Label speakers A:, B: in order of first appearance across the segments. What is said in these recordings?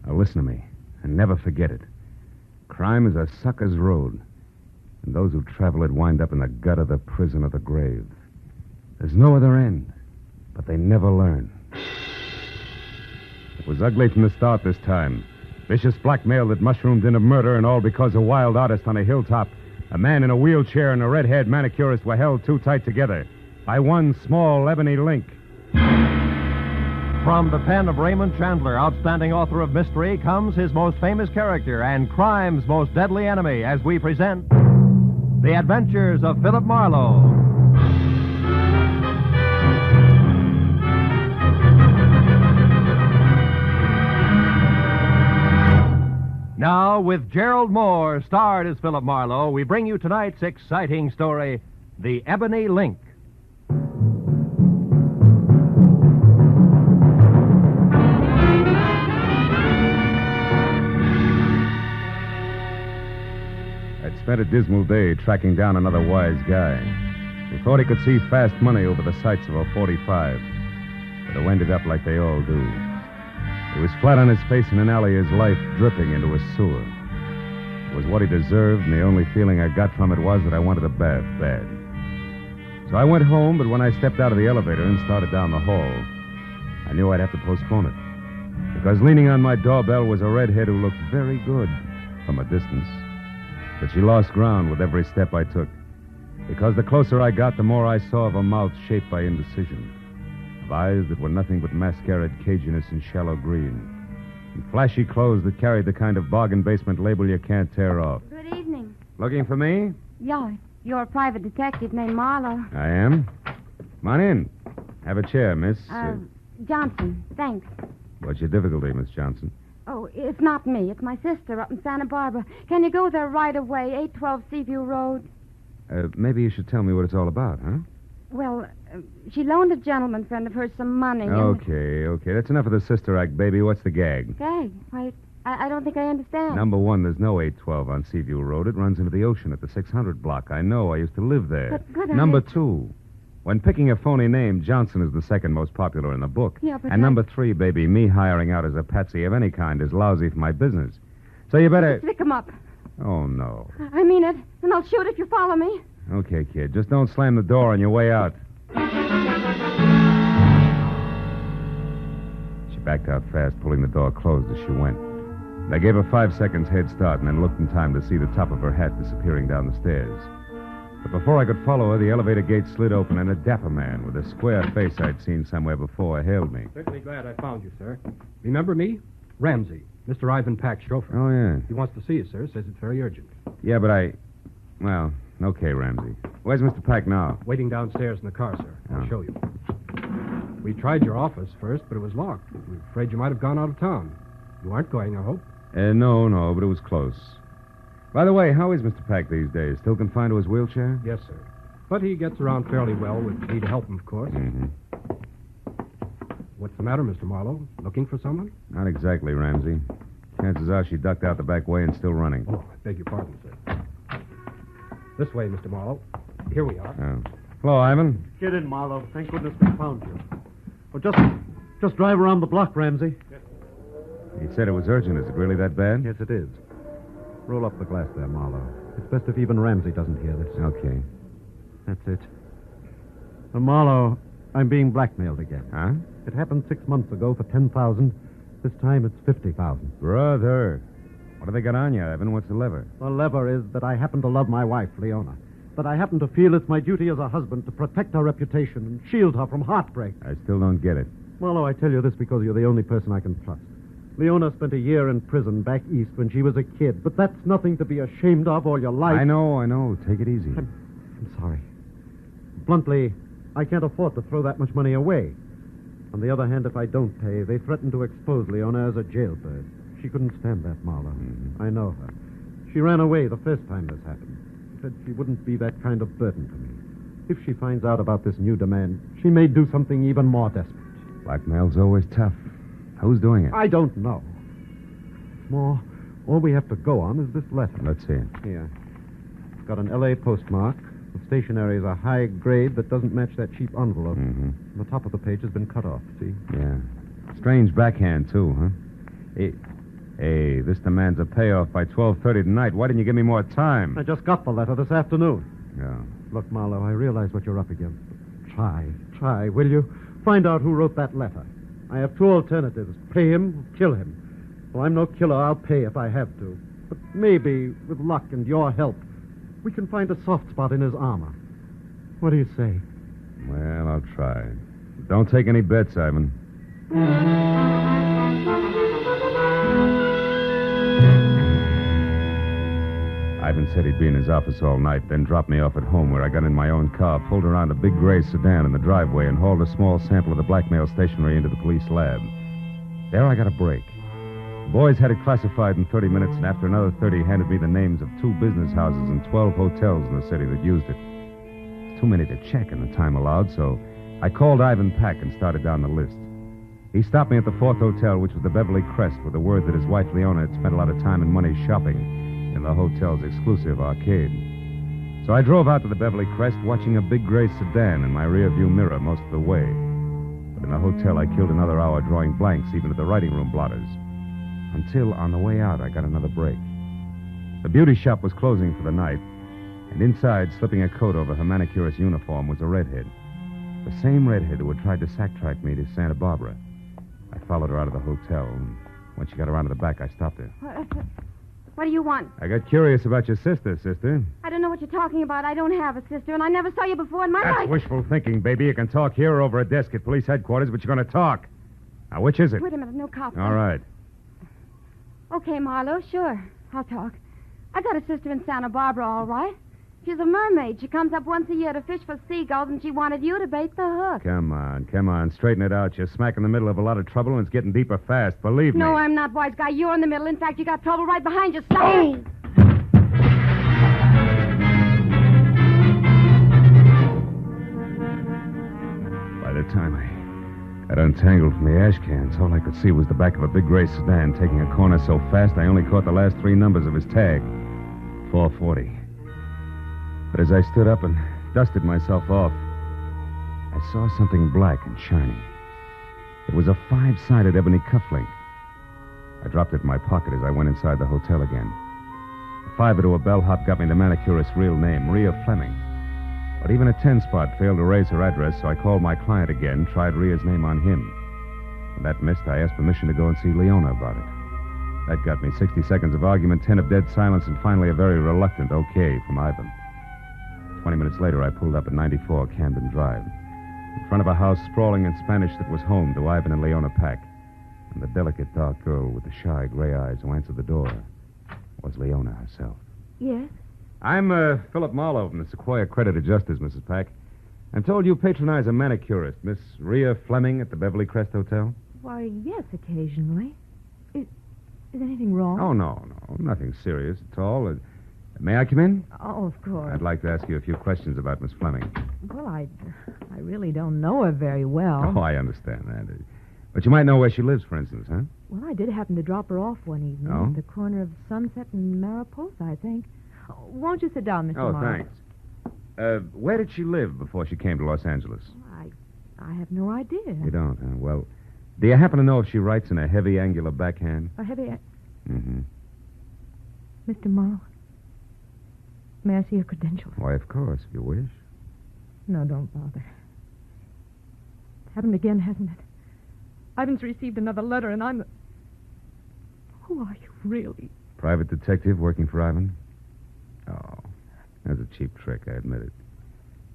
A: Now listen to me, and never forget it. Crime is a sucker's road, and those who travel it wind up in the gut of the prison or the grave. There's no other end, but they never learn. It was ugly from the start this time. Vicious blackmail that mushroomed into murder, and all because a wild artist on a hilltop, a man in a wheelchair, and a red-haired manicurist were held too tight together by one small ebony link.
B: From the pen of Raymond Chandler, outstanding author of mystery, comes his most famous character and crime's most deadly enemy as we present The Adventures of Philip Marlowe. Now, with Gerald Mohr starred as Philip Marlowe, we bring you tonight's exciting story, The Ebony Link.
A: I'd spent a dismal day tracking down another wise guy who thought he could see fast money over the sights of a .45, but who ended up like they all do. He was flat on his face in an alley, his life dripping into a sewer. It was what he deserved, and the only feeling I got from it was that I wanted a bath bad. So I went home, but when I stepped out of the elevator and started down the hall, I knew I'd have to postpone it. Because leaning on my doorbell was a redhead who looked very good from a distance. But she lost ground with every step I took. Because the closer I got, the more I saw of a mouth shaped by indecision. Of eyes that were nothing but mascaraed caginess and shallow green. And flashy clothes that carried the kind of bargain basement label you can't tear off.
C: Good evening.
A: Looking for me?
C: Yeah, you're a private detective named Marlowe.
A: I am. Come on in. Have a chair, miss.
C: Johnson, thanks.
A: What's your difficulty, Miss Johnson?
C: Oh, it's not me. It's my sister up in Santa Barbara. Can you go there right away, 812 Seaview Road?
A: Maybe you should tell me what it's all about, huh?
C: Well, she loaned a gentleman friend of hers some money.
A: Okay. That's enough of the sister act, baby. What's the gag?
C: Gag? Why, I don't think I understand.
A: Number one, there's no 812 on Seaview Road. It runs into the ocean at the 600 block. I know. I used to live there.
C: But
A: Number two, when picking a phony name, Johnson is the second most popular in the book.
C: Yeah, but
A: and number three, baby, me hiring out as a patsy of any kind is lousy for my business. So you better...
C: Stick 'em up.
A: Oh, no.
C: I mean it, and I'll shoot if you follow me.
A: Okay, kid. Just don't slam the door on your way out. She backed out fast, pulling the door closed as she went. I gave her 5 seconds head start and then looked in time to see the top of her hat disappearing down the stairs. But before I could follow her, the elevator gate slid open and a dapper man with a square face I'd seen somewhere before hailed me.
D: Certainly glad I found you, sir. Remember me? Ramsey, Mr. Ivan Pack's chauffeur.
A: Oh, yeah.
D: He wants to see you, sir. Says it's very urgent.
A: Yeah, but Well, okay, Ramsey. Where's Mr. Pack now?
D: Waiting downstairs in the car, sir.
A: Oh.
D: I'll show you. We tried your office first, but it was locked. We're afraid you might have gone out of town. You aren't going, I hope.
A: No, but it was close. By the way, how is Mr. Pack these days? Still confined to his wheelchair?
D: Yes, sir. But he gets around fairly well with me to help him, of course.
A: Mm-hmm.
D: What's the matter, Mr. Marlowe? Looking for someone?
A: Not exactly, Ramsey. Chances are she ducked out the back way and still running.
D: Oh, I beg your pardon, sir. This way, Mr. Marlowe. Here we are.
A: Oh. Hello, Ivan.
E: Get in, Marlowe. Thank goodness we found you. Oh, just drive around the block, Ramsey.
A: He said it was urgent. Is it really that bad?
E: Yes, it is. Roll up the glass there, Marlowe. It's best if even Ramsey doesn't hear this.
A: Okay.
E: That's it. Marlowe, I'm being blackmailed again.
A: Huh?
E: It happened 6 months ago for $10,000. This time it's $50,000.
A: Brother. What have they got on you, Ivan? What's the lever?
E: The lever is that I happen to love my wife, Leona. That I happen to feel it's my duty as a husband to protect her reputation and shield her from heartbreak.
A: I still don't get it.
E: Marlowe, I tell you this because you're the only person I can trust. Leona spent a year in prison back east when she was a kid, but that's nothing to be ashamed of all your life.
A: I know. Take it easy.
E: I'm sorry. Bluntly, I can't afford to throw that much money away. On the other hand, if I don't pay, they threaten to expose Leona as a jailbird. She couldn't stand that, Marlowe.
A: Mm-hmm.
E: I know her. She ran away the first time this happened. She said she wouldn't be that kind of burden to me. If she finds out about this new demand, she may do something even more desperate.
A: Blackmail's always tough. Who's doing it?
E: I don't know. More, all we have to go on is this letter.
A: Let's see it.
E: Here. It's got an L.A. postmark. The stationery is a high grade that doesn't match that cheap envelope.
A: Mm-hmm.
E: The top of the page has been cut off, see?
A: Yeah. Strange backhand, too, huh? Hey, this demands a payoff by 12:30 tonight. Why didn't you give me more time?
E: I just got the letter this afternoon.
A: Yeah.
E: Look, Marlowe, I realize what you're up against. Try, will you? Find out who wrote that letter. I have two alternatives. Pay him, kill him. Well, I'm no killer. I'll pay if I have to. But maybe, with luck and your help, we can find a soft spot in his armor. What do you say?
A: Well, I'll try. Don't take any bets, Ivan. Ivan said he'd be in his office all night, then dropped me off at home where I got in my own car, pulled around a big gray sedan in the driveway, and hauled a small sample of the blackmail stationery into the police lab. There I got a break. The boys had it classified in 30 minutes, and after another 30, handed me the names of 2 business houses and 12 hotels in the city that used it. It's too many to check in the time allowed, so I called Ivan Pack and started down the list. He stopped me at the 4th hotel, which was the Beverly Crest, with the word that his wife Leona had spent a lot of time and money shopping in the hotel's exclusive arcade. So I drove out to the Beverly Crest, watching a big gray sedan in my rearview mirror most of the way. But in the hotel, I killed another hour drawing blanks, even to the writing room blotters. Until, on the way out, I got another break. The beauty shop was closing for the night, and inside, slipping a coat over her manicurist's uniform, was a redhead. The same redhead who had tried to sack-track me to Santa Barbara. I followed her out of the hotel, and when she got around to the back, I stopped her.
C: What do you want?
A: I got curious about your sister.
C: I don't know what you're talking about. I don't have a sister, and I never saw you before in my life.
A: That's wishful thinking, baby. You can talk here or over a desk at police headquarters, but you're going to talk. Now, which is it?
C: Wait a minute, no cops.
A: All right.
C: Okay, Marlowe, sure. I'll talk. I got a sister in Santa Barbara, all right. She's a mermaid. She comes up once a year to fish for seagulls, and she wanted you to bait the hook.
A: Come on. Straighten it out. You're smack in the middle of a lot of trouble, and it's getting deeper fast. Believe me.
C: No, I'm not, wise guy. You're in the middle. In fact, you got trouble right behind you. Stop. Oh!
A: By the time I got untangled from the ash cans, all I could see was the back of a big gray sedan taking a corner so fast I only caught the last 3 numbers of his tag. 440. But as I stood up and dusted myself off, I saw something black and shiny. It was a 5-sided ebony cufflink. I dropped it in my pocket as I went inside the hotel again. The 5 into a bellhop got me the manicurist's real name, Rhea Fleming. But even a 10-spot failed to raise her address, so I called my client again, tried Rhea's name on him. When that missed, I asked permission to go and see Leona about it. That got me 60 seconds of argument, 10 of dead silence, and finally a very reluctant okay from Ivan. 20 minutes later, I pulled up at 94 Camden Drive, in front of a house sprawling in Spanish that was home to Ivan and Leona Pack. And the delicate, dark girl with the shy gray eyes who answered the door was Leona herself.
C: Yes?
A: I'm Philip Marlowe from the Sequoia Credit Adjusters, Mrs. Pack. I'm told you patronize a manicurist, Miss Rhea Fleming, at the Beverly Crest Hotel.
F: Why, yes, occasionally. Is anything wrong?
A: Oh, no. Nothing serious at all. May I come in?
F: Oh, of course.
A: I'd like to ask you a few questions about Miss Fleming.
F: Well, I really don't know her very well.
A: Oh, I understand that. But you might know where she lives, for instance, huh?
F: Well, I did happen to drop her off one evening
A: Oh?
F: at the corner of Sunset and Mariposa, I think. Won't you sit down, Mr.
A: Oh,
F: Morrow?
A: thanks. Where did she live before she came to Los Angeles?
F: I have no idea.
A: You don't, huh? Well, do you happen to know if she writes in a heavy, angular backhand?
F: A heavy...
A: Mm-hmm.
F: Mr. Morrow, may I see your credentials?
A: Why, of course, if you wish.
F: No, don't bother. It's happened again, hasn't it? Ivan's received another letter, and I'm... Who are you, really?
A: Private detective working for Ivan? Oh, that's a cheap trick, I admit it.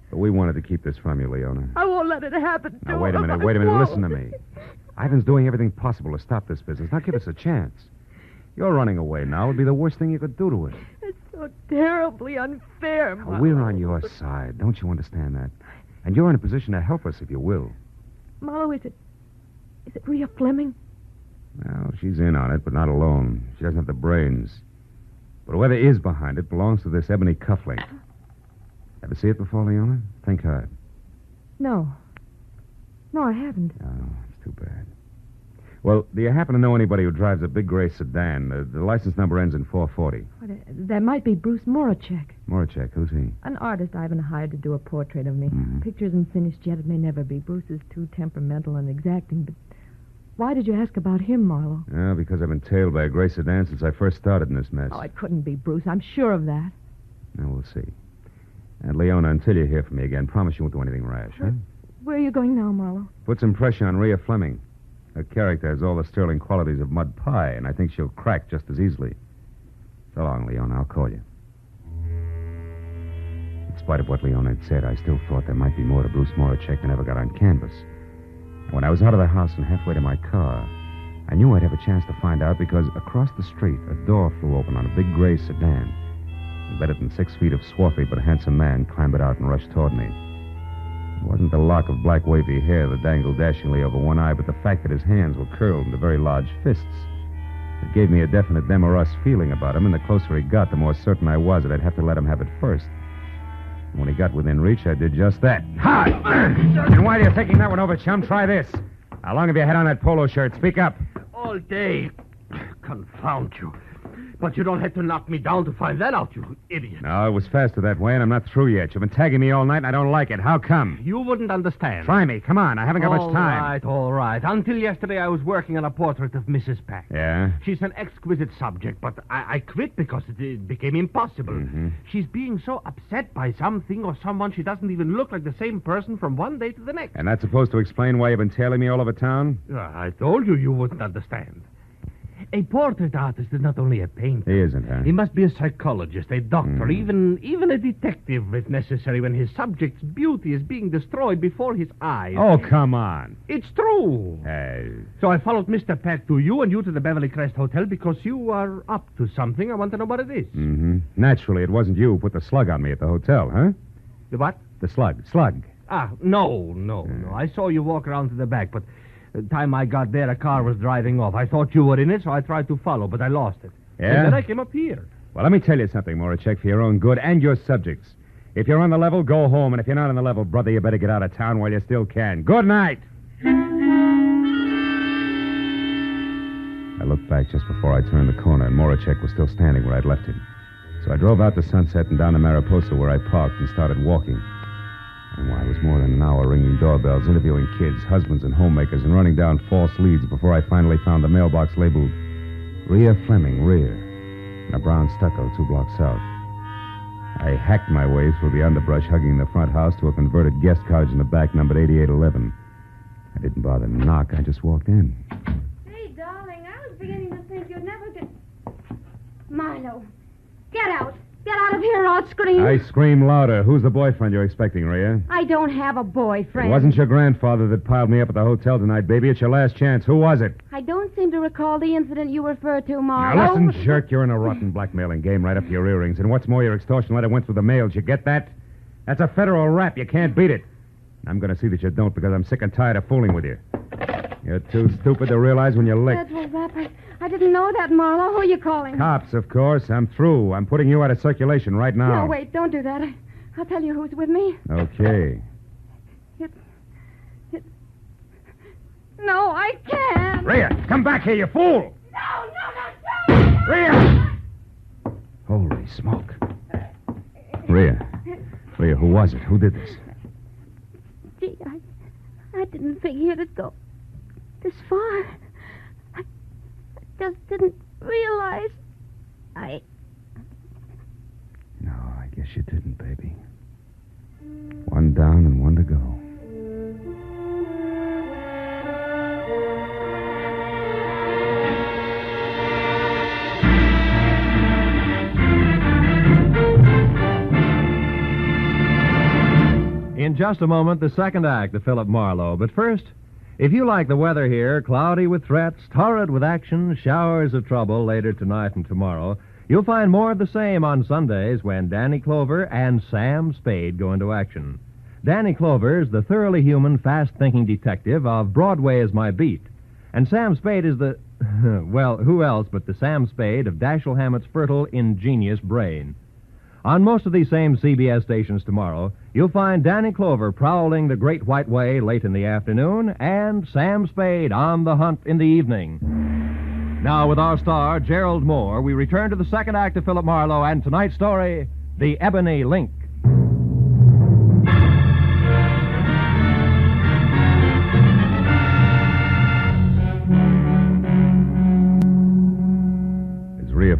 A: But we wanted to keep this from you, Leona.
F: I won't let it happen to
A: Now, wait a
F: him.
A: minute.
F: I won't.
A: Listen to me. Ivan's doing everything possible to stop this business. Now give us a chance. You're running away now. It would be the worst thing you could do to us.
F: It's so terribly unfair,
A: Now,
F: Marlowe.
A: we're on your side. Don't you understand that? And you're in a position to help us if you will.
F: Marlowe, is it Rhea Fleming?
A: Well, she's in on it, but not alone. She doesn't have the brains. But whoever is behind it belongs to this ebony cufflink. Ever see it before, Leona? Think hard.
F: No, I haven't.
A: Oh, it's too bad. Well, do you happen to know anybody who drives a big gray sedan? The license number ends in 440.
F: That might be Bruce Moracek,
A: Moracek, who's he?
F: an artist Ivan hired to do a portrait of me.
A: Mhm.
F: Picture isn't finished yet. It may never be. Bruce is too temperamental and exacting, but Why did you ask about him, Marlowe?
A: Yeah, because I've been tailed by a gray sedan since I first started in this mess.
F: Oh, it couldn't be Bruce. I'm sure of that.
A: Now, we'll see. And, Leona, until you hear from me again, promise you won't do anything rash, huh?
F: Where are you going now, Marlowe?
A: Put some pressure on Rhea Fleming. Her character has all the sterling qualities of mud pie, and I think she'll crack just as easily. So long, Leona. I'll call you. In spite of what Leona had said, I still thought there might be more to Bruce Moracek than ever got on canvas. When I was out of the house and halfway to my car, I knew I'd have a chance to find out because across the street, a door flew open on a big gray sedan. Better than 6 feet of swarthy but handsome man clambered out and rushed toward me. It wasn't the lock of black wavy hair that dangled dashingly over one eye, but the fact that his hands were curled into very large fists. It gave me a definite them or us feeling about him, and the closer he got, the more certain I was that I'd have to let him have it first. And when he got within reach, I did just that. Ha! And while you're taking that one over, chum, try this. How long have you had on that polo shirt? Speak up.
G: All day. Confound you. But you don't have to knock me down to find that out, you idiot.
A: No, it was faster that way, and I'm not through yet. You've been tagging me all night, and I don't like it. How come?
G: You wouldn't understand.
A: Try me. Come on. I haven't got much time.
G: All right. Until yesterday, I was working on a portrait of Mrs. Pack.
A: Yeah?
G: She's an exquisite subject, but I quit because it became impossible.
A: Mm-hmm.
G: She's being so upset by something or someone she doesn't even look like the same person from one day to the next.
A: And that's supposed to explain why you've been tailing me all over town?
G: I told you wouldn't understand. A portrait artist is not only a painter.
A: He isn't, huh?
G: He must be a psychologist, a doctor, even a detective, if necessary, when his subject's beauty is being destroyed before his eyes.
A: Oh, come on.
G: It's true.
A: Hey.
G: So I followed Mr. Peck to you and you to the Beverly Crest Hotel because you are up to something. I want to know what it is.
A: Mm-hmm. Naturally, it wasn't you who put the slug on me at the hotel, huh?
G: The what?
A: The slug. Slug.
G: No. I saw you walk around to the back, but the time I got there, a car was driving off. I thought you were in it, so I tried to follow, but I lost it.
A: Yeah?
G: And then I came up here.
A: Well, let me tell you something, Moracek, for your own good and your subjects. If you're on the level, go home, and if you're not on the level, brother, you better get out of town while you still can. Good night! I looked back just before I turned the corner, and Moracek was still standing where I'd left him. So I drove out to Sunset and down to Mariposa, where I parked, and started walking. And I was more than an hour ringing doorbells, interviewing kids, husbands, and homemakers, and running down false leads before I finally found the mailbox labeled Rhea Fleming, Rear, in a brown stucco 2 blocks south. I hacked my way through the underbrush hugging the front house to a converted guest cottage in the back numbered 8811. I didn't bother to knock. I just walked in.
C: Hey, darling, I was beginning to think you'd never get... Milo, get out. Get out of here or I'll scream.
A: I scream louder. Who's the boyfriend you're expecting, Rhea?
C: I don't have a boyfriend.
A: It wasn't your grandfather that piled me up at the hotel tonight, baby. It's your last chance. Who was it?
C: I don't seem to recall the incident you refer to, Marlowe.
A: Now, listen, jerk. You're in a rotten blackmailing game right up to your earrings. And what's more, your extortion letter went through the mail. Did you get that? That's a federal rap. You can't beat it. I'm going to see that you don't because I'm sick and tired of fooling with you. You're too stupid to realize when you're licked.
C: Federal rap. I didn't know that, Marlowe. Who are you calling?
A: Cops, of course. I'm through. I'm putting you out of circulation right now.
C: No, wait. Don't do that. I'll tell you who's with me.
A: Okay.
C: It's... No, I can't.
A: Rhea, come back here, you fool!
C: No.
A: Rhea! Holy smoke. Rhea, who was it? Who did this?
C: Gee, I didn't figure it'd go this far. I just didn't realize.
A: No, I guess you didn't, baby. One down and one to go.
B: In just a moment, the second act of Philip Marlowe. But first, if you like the weather here, cloudy with threats, torrid with action, showers of trouble later tonight and tomorrow, you'll find more of the same on Sundays when Danny Clover and Sam Spade go into action. Danny Clover is the thoroughly human, fast-thinking detective of Broadway Is My Beat. And Sam Spade is the... well, who else but the Sam Spade of Dashiell Hammett's fertile, ingenious brain. On most of these same CBS stations tomorrow, you'll find Danny Clover prowling the Great White Way late in the afternoon and Sam Spade on the hunt in the evening. Now, with our star, Gerald Mohr, we return to the second act of Philip Marlowe and tonight's story, The Ebony Link.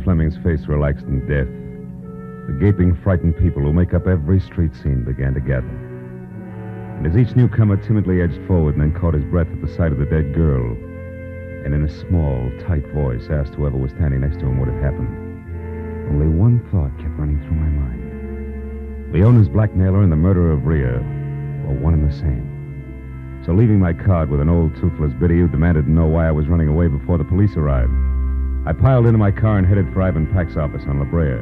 A: Fleming's face relaxed in death. The gaping, frightened people who make up every street scene began to gather. And as each newcomer timidly edged forward and then caught his breath at the sight of the dead girl, and in a small, tight voice asked whoever was standing next to him what had happened, only one thought kept running through my mind. Leona's blackmailer and the murderer of Rhea were one and the same. So leaving my card with an old, toothless biddy who demanded to know why I was running away before the police arrived, I piled into my car and headed for Ivan Pack's office on La Brea.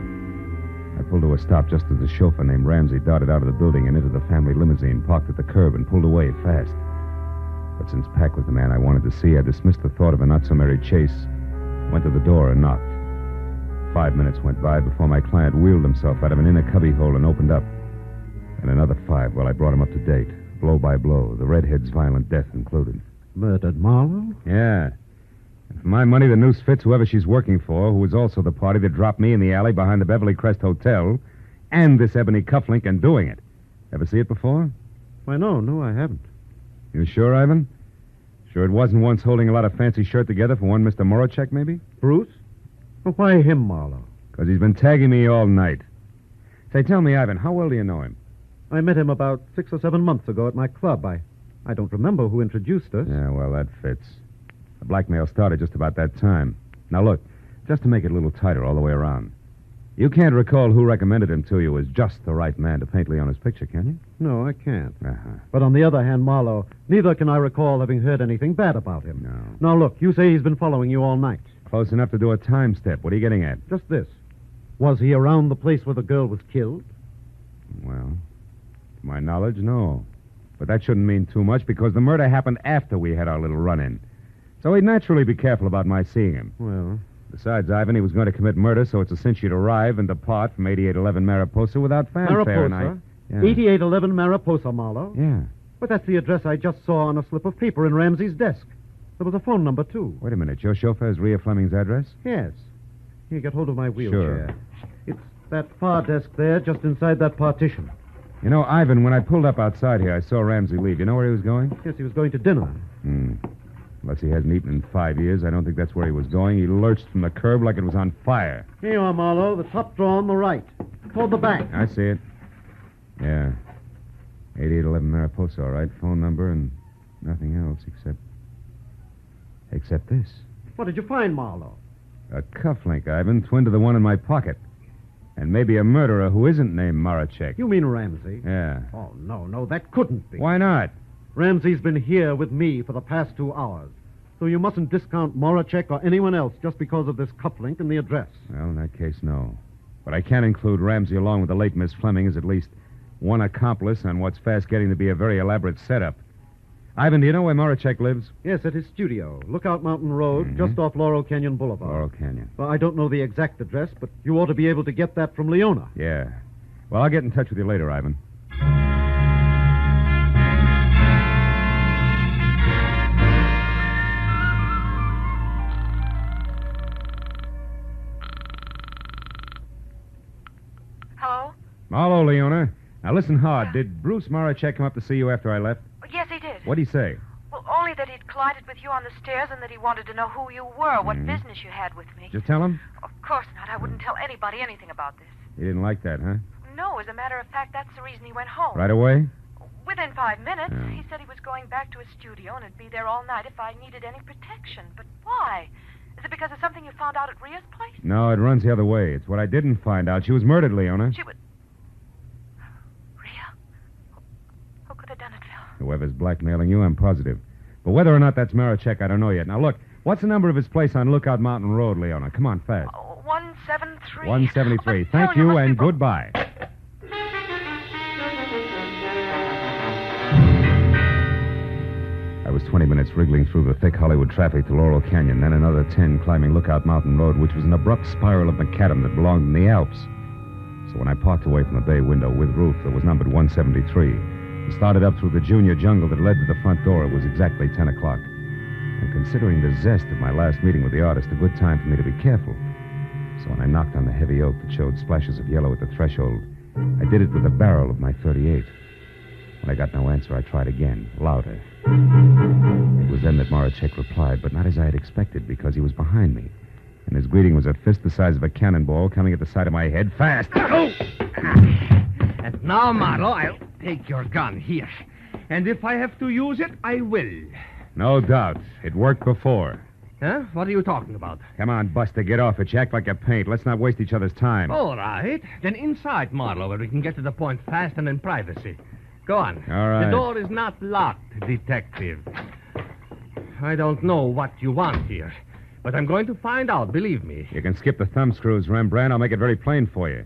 A: I pulled to a stop just as the chauffeur named Ramsey darted out of the building and into the family limousine parked at the curb and pulled away fast. But since Pack was the man I wanted to see, I dismissed the thought of a not-so-merry chase, went to the door and knocked. 5 minutes went by before my client wheeled himself out of an inner cubbyhole and opened up. And another 5 while I brought him up to date, blow by blow, the redhead's violent death included.
E: Murdered Marlowe?
A: Yeah. And for my money, the noose fits whoever she's working for, who was also the party that dropped me in the alley behind the Beverly Crest Hotel, and this Ebony cufflink in doing it. Ever see it before?
E: Why, no, I haven't.
A: You sure, Ivan? Sure it wasn't once holding a lot of fancy shirt together for one Mr. Moracek, maybe?
E: Bruce? Well, why him, Marlowe?
A: Because he's been tagging me all night. Say, tell me, Ivan, how well do you know him?
E: I met him about 6 or 7 months ago at my club. I don't remember who introduced us.
A: Yeah, well, that fits. The blackmail started just about that time. Now, look, just to make it a little tighter all the way around. You can't recall who recommended him to you as just the right man to paint Leona's picture, can you?
E: No, I can't.
A: Uh-huh.
E: But on the other hand, Marlowe, neither can I recall having heard anything bad about him.
A: No.
E: Now, look, you say he's been following you all night.
A: Close enough to do a time step. What are you getting at?
E: Just this. Was he around the place where the girl was killed?
A: Well, to my knowledge, no. But that shouldn't mean too much because the murder happened after we had our little run-in. So he'd naturally be careful about my seeing him.
E: Well,
A: Besides, Ivan, he was going to commit murder, so it's a cinch you'd arrive and depart from 8811 Mariposa without fanfare.
E: Mariposa?
A: Yeah.
E: 8811 Mariposa, Marlowe.
A: Yeah.
E: But that's the address I just saw on a slip of paper in Ramsey's desk. There was a phone number, too.
A: Wait a minute. Your chauffeur has Rhea Fleming's address?
E: Yes. Here, get hold of my wheelchair.
A: Sure.
E: It's that far desk there, just inside that partition.
A: You know, Ivan, when I pulled up outside here, I saw Ramsey leave. You know where he was going?
E: Yes, he was going to dinner.
A: Unless he hasn't eaten in 5 years, I don't think that's where he was going. He lurched from the curb like it was on fire.
E: Here you are, Marlowe. The top drawer on the right. Toward the back.
A: I see it. Yeah. 8811 Mariposa, all right. Phone number and nothing else except this.
E: What did you find, Marlowe?
A: A cufflink, Ivan, twin to the one in my pocket. And maybe a murderer who isn't named Moracek.
E: You mean Ramsey?
A: Yeah.
E: Oh, no, that couldn't be.
A: Why not?
E: Ramsey's been here with me for the past 2 hours. So you mustn't discount Moracek or anyone else just because of this cufflink and the address.
A: Well, in that case, no. But I can include Ramsey along with the late Miss Fleming as at least one accomplice on what's fast getting to be a very elaborate setup. Ivan, do you know where Moracek lives?
E: Yes, at his studio. Lookout Mountain Road, just off Laurel Canyon Boulevard.
A: Laurel Canyon.
E: Well, I don't know the exact address, but you ought to be able to get that from Leona.
A: Yeah. Well, I'll get in touch with you later, Ivan.
H: Hello?
A: Marlowe, Leona. Now, listen hard. Did Bruce Moracek come up to see you after I left?
H: Yes, he did.
A: What'd he say?
H: Well, only that he'd collided with you on the stairs and that he wanted to know who you were, what business you had with me.
A: Did you tell him?
H: Of course not. I wouldn't tell anybody anything about this.
A: He didn't like that, huh?
H: No, as a matter of fact, that's the reason he went home.
A: Right away?
H: Within 5 minutes.
A: Yeah.
H: He said he was going back to his studio and would be there all night if I needed any protection. But why? Is it because of something you found out at Rhea's place?
A: No, it runs the other way. It's what I didn't find out. She was murdered, Leona.
H: She would... Rhea? Who could have done it, Phil?
A: Whoever's blackmailing you, I'm positive. But whether or not that's Moracek, I don't know yet. Now, look, what's the number of his place on Lookout Mountain Road, Leona? Come on, fast.
H: 173.
A: 173.
H: But
A: Thank
H: Phil,
A: you,
H: must
A: and
H: be...
A: goodbye. I was 20 minutes wriggling through the thick Hollywood traffic to Laurel Canyon, then another 10 climbing Lookout Mountain Road, which was an abrupt spiral of macadam that belonged in the Alps. So when I parked away from the bay window with roof that was numbered 173 and started up through the junior jungle that led to the front door, it was exactly 10 o'clock. And considering the zest of my last meeting with the artist, a good time for me to be careful. So when I knocked on the heavy oak that showed splashes of yellow at the threshold, I did it with the barrel of my .38. When I got no answer, I tried again, louder. It was then that Moracek replied, but not as I had expected, because he was behind me. And his greeting was a fist the size of a cannonball coming at the side of my head. Fast! Oh!
G: And now, Marlowe, I'll take your gun here. And if I have to use it, I will.
A: No doubt. It worked before.
G: Huh? What are you talking about?
A: Come on, Buster, get off it. You act like a paint. Let's not waste each other's time.
G: All right. Then inside, Marlowe, where we can get to the point fast and in privacy. Go on.
A: All right.
G: The door is not locked, detective. I don't know what you want here, but I'm going to find out, believe me.
A: You can skip the thumb screws, Rembrandt. I'll make it very plain for you.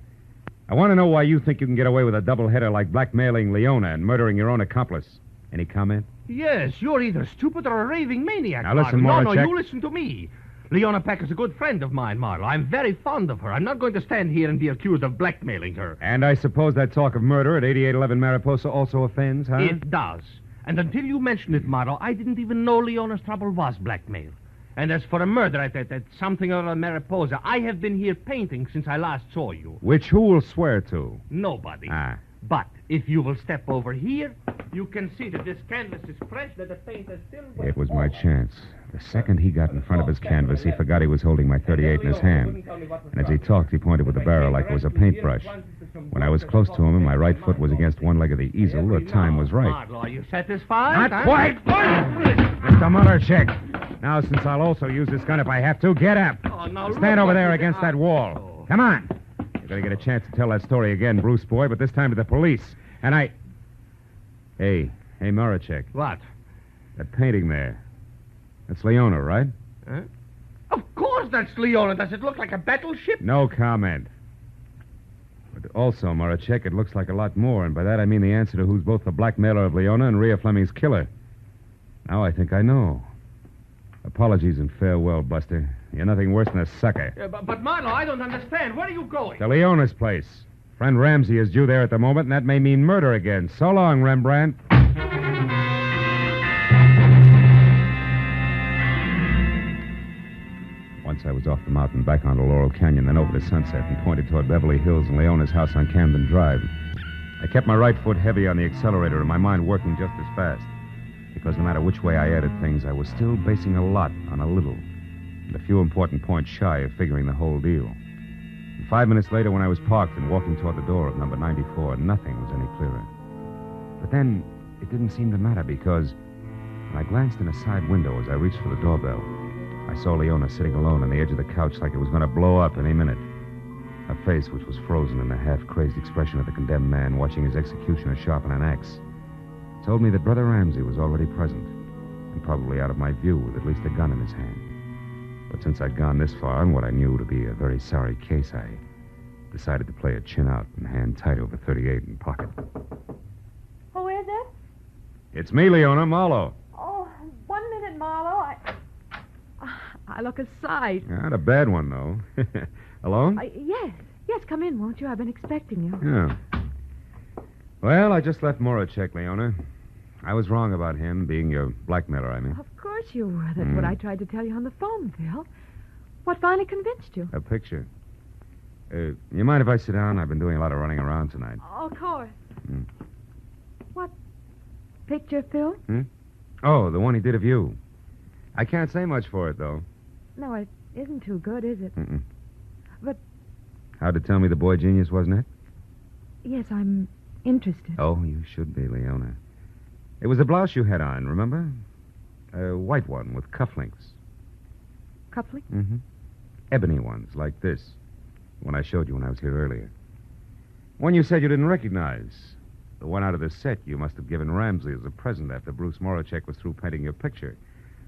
A: I want to know why you think you can get away with a doubleheader like blackmailing Leona and murdering your own accomplice. Any comment?
G: Yes, you're either stupid or a raving maniac.
A: Now listen,
G: Marlowe. No,
A: Moracek.
G: you listen to me. Leona Peck is a good friend of mine, Marlowe. I'm very fond of her. I'm not going to stand here and be accused of blackmailing her.
A: And I suppose that talk of murder at 8811 Mariposa also offends, huh?
G: It does. And until you mentioned it, Marlowe, I didn't even know Leona's trouble was blackmail. And as for a murder at something or other Mariposa, I have been here painting since I last saw you.
A: Which who will swear to?
G: Nobody.
A: Ah.
G: But if you will step over here, you can see that this canvas is fresh, that the paint is still wet.
A: It was my chance. The second he got in front of his canvas, he forgot he was holding my .38 in his hand. And as he talked, he pointed with the barrel like it was a paintbrush. When I was close to him and my right foot was against one leg of the easel, the time was right.
G: Marlowe, are you satisfied?
A: Not quite! Mr. Mullercheck. Now, since I'll also use this gun if I have to, get up.
G: Oh, now
A: Stand
G: look
A: over
G: what
A: there
G: you
A: against
G: did.
A: that wall. Come on. You're going to get a chance to tell that story again, Bruce boy, but this time to the police. And I... Hey, Mullercheck.
G: What?
A: That painting there. That's Leona, right?
G: Huh? Of course that's Leona. Does it look like a battleship?
A: No comment. But also, Moracek, it looks like a lot more, and by that I mean the answer to who's both the blackmailer of Leona and Rhea Fleming's killer. Now I think I know. Apologies and farewell, Buster. You're nothing worse than a sucker.
G: But Marlowe, I don't understand. Where are you going?
A: To Leona's place. Friend Ramsey is due there at the moment, and that may mean murder again. So long, Rembrandt. Once I was off the mountain, back onto Laurel Canyon, then over to Sunset, and pointed toward Beverly Hills and Leona's house on Camden Drive. I kept my right foot heavy on the accelerator and my mind working just as fast. Because no matter which way I added things, I was still basing a lot on a little, and a few important points shy of figuring the whole deal. And 5 minutes later, when I was parked and walking toward the door of number 94, nothing was any clearer. But then, it didn't seem to matter because when I glanced in a side window as I reached for the doorbell, I saw Leona sitting alone on the edge of the couch like it was going to blow up any minute. Her face, which was frozen in the half-crazed expression of the condemned man watching his executioner sharpen an axe, told me that Brother Ramsey was already present, and probably out of my view with at least a gun in his hand. But since I'd gone this far in what I knew to be a very sorry case, I decided to play it chin out and hand tight over 38 in pocket.
F: Who is it?
A: It's me, Leona Marlowe.
F: Oh, 1 minute, Marlowe. I look a sight.
A: Not a bad one, though. Alone?
F: Yes. Yes, come in, won't you? I've been expecting you.
A: Yeah. Well, I just left Moracek, Leona. I was wrong about him, being your blackmailer, I mean.
F: Of course you were. That's what I tried to tell you on the phone, Phil. What finally convinced you?
A: A picture. You mind if I sit down? I've been doing a lot of running around tonight.
F: Oh, of course. What picture, Phil?
A: Oh, the one he did of you. I can't say much for it, though.
F: No, it isn't too good, is it?
A: Mm-mm.
F: But...
A: How'd it tell me the boy genius, wasn't it?
F: Yes, I'm interested.
A: Oh, you should be, Leona. It was the blouse you had on, remember? A white one with cufflinks.
F: Cufflinks?
A: Mm-hmm. Ebony ones, like this. One I showed you when I was here earlier. One you said you didn't recognize. The one out of the set you must have given Ramsey as a present after Bruce Moracek was through painting your picture.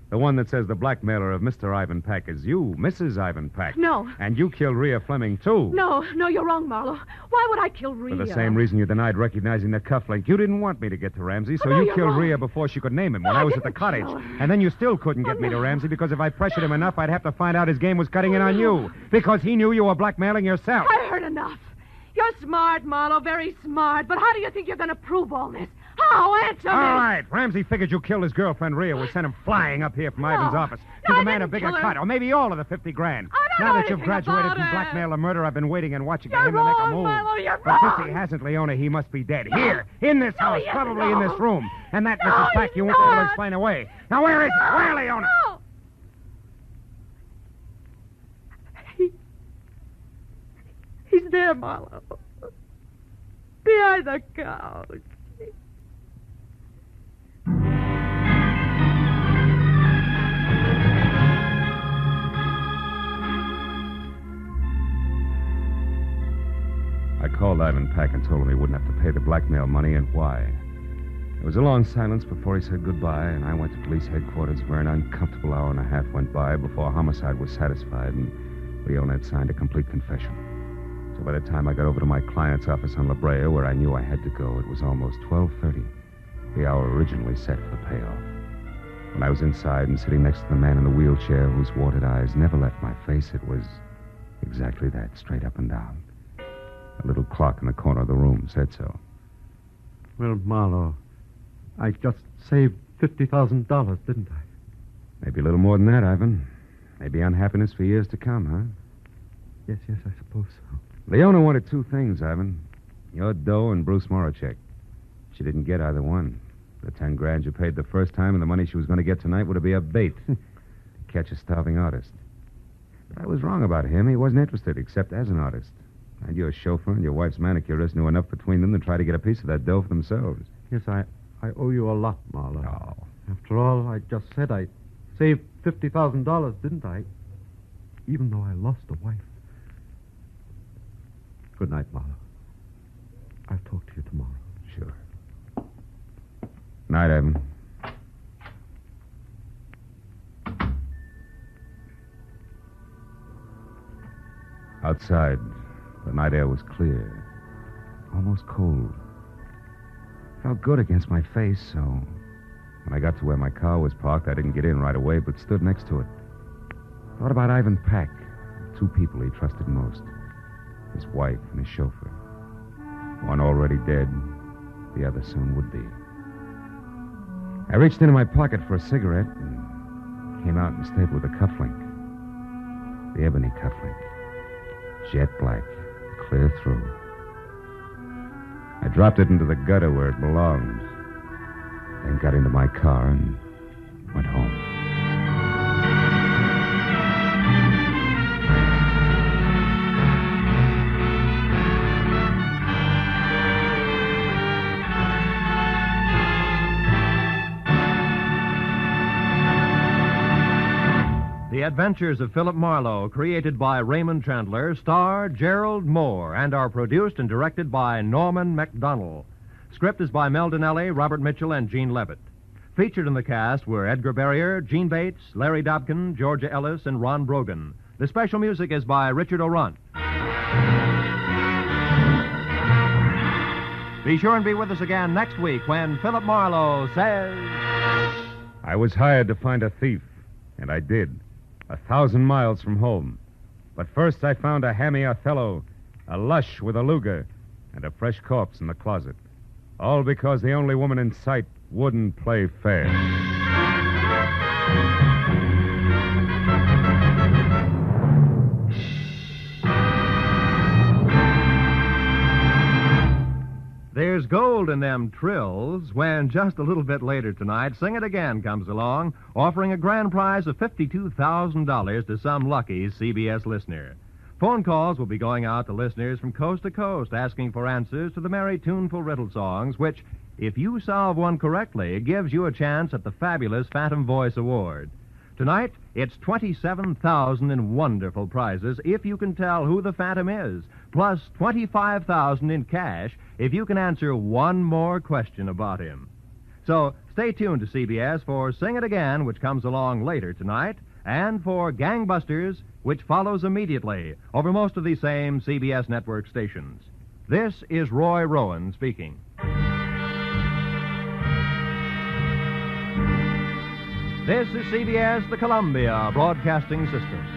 A: The one that says the blackmailer of Mr. Ivan Pack is you, Mrs. Ivan Pack.
F: No.
A: And you killed Rhea Fleming, too.
F: No, you're wrong, Marlowe. Why would I kill Rhea?
A: For the same reason you denied recognizing the cufflink. You didn't want me to get to Ramsey, so
F: no,
A: you
F: you're
A: killed
F: wrong.
A: Rhea before she could name him
F: No,
A: when I was
F: I
A: at the
F: didn't
A: cottage.
F: kill her.
A: And then you still couldn't get me to Ramsey because if I pressured him enough, I'd have to find out his game was cutting in on you. Because he knew you were blackmailing yourself.
F: I heard enough. You're smart, Marlowe, very smart. But how do you think you're going to prove all this? How? Answer me.
A: All right. Ramsey figured you killed his girlfriend, Rhea. We sent him flying up here from Ivan's office.
F: No,
A: Give
F: I
A: the man a
F: didn't
A: bigger
F: kill her.
A: cut, or maybe all of the 50 grand.
F: I don't
A: Now
F: know
A: that you've
F: anything
A: graduated
F: about
A: from
F: it.
A: blackmail to murder, I've been waiting and watching for
F: You're
A: him to make a
F: wrong,
A: move.
F: Marlowe, you're
A: But
F: wrong.
A: since he hasn't, Leona, he must be dead. Here, in this house,
F: he isn't,
A: probably in
F: no.
A: this room. And that,
F: No,
A: Mrs. Pack,
F: he's
A: you won't be able to
F: not.
A: explain away. Now, where is he? Where, Leona?
F: No. There, Marlowe. Behind the couch.
A: I called Ivan Pack and told him he wouldn't have to pay the blackmail money and why. There was a long silence before he said goodbye, and I went to police headquarters where an uncomfortable hour and a half went by before homicide was satisfied and Leon had signed a complete confession. So by the time I got over to my client's office on La Brea, where I knew I had to go, it was almost 12:30, the hour originally set for the payoff. When I was inside and sitting next to the man in the wheelchair whose watered eyes never left my face, it was exactly that, straight up and down. A little clock in the corner of the room said so.
E: Well, Marlowe, I just saved $50,000, didn't I?
A: Maybe a little more than that, Ivan. Maybe unhappiness for years to come, huh?
E: Yes, I suppose so.
A: Leona wanted two things, Ivan. Your dough and Bruce Mohr a check. She didn't get either one. The $10,000 you paid the first time and the money she was going to get tonight would be a bait to catch a starving artist. But I was wrong about him. He wasn't interested, except as an artist. And your chauffeur and your wife's manicurist knew enough between them to try to get a piece of that dough for themselves.
E: Yes, I owe you a lot, Marlowe.
A: Oh.
E: After all, I just said I saved $50,000, didn't I? Even though I lost a wife. Good night, Marlowe. I'll talk to you tomorrow.
A: Sure. Night, Evan. Outside, the night air was clear, almost cold. Felt good against my face, so when I got to where my car was parked, I didn't get in right away, but stood next to it. Thought about Ivan Pack, two people he trusted most, his wife and his chauffeur. One already dead, the other soon would be. I reached into my pocket for a cigarette and came out and stayed with the cufflink. The ebony cufflink. Jet black, clear through. I dropped it into the gutter where it belongs, then got into my car and went home.
B: The Adventures of Philip Marlowe, created by Raymond Chandler, star Gerald Mohr, and are produced and directed by Norman MacDonald. Script is by Mel Donnelly, Robert Mitchell, and Gene Levitt. Featured in the cast were Edgar Barrier, Gene Bates, Larry Dobkin, Georgia Ellis, and Ron Brogan. The special music is by Richard O'Runt. Be sure and be with us again next week when Philip Marlowe says...
A: I was hired to find a thief, and I did. 1,000 miles from home. But first I found a hammy Othello, a lush with a Luger, and a fresh corpse in the closet. All because the only woman in sight wouldn't play fair.
B: There's gold in them trills when just a little bit later tonight, Sing It Again comes along, offering a grand prize of $52,000 to some lucky CBS listener. Phone calls will be going out to listeners from coast to coast asking for answers to the merry, tuneful riddle songs, which, if you solve one correctly, gives you a chance at the fabulous Phantom Voice Award. Tonight, it's 27,000 in wonderful prizes if you can tell who the Phantom is, plus 25,000 in cash if you can answer one more question about him. So stay tuned to CBS for Sing It Again, which comes along later tonight, and for Gangbusters, which follows immediately over most of these same CBS network stations. This is Roy Rowan speaking. This is CBS, the Columbia Broadcasting System.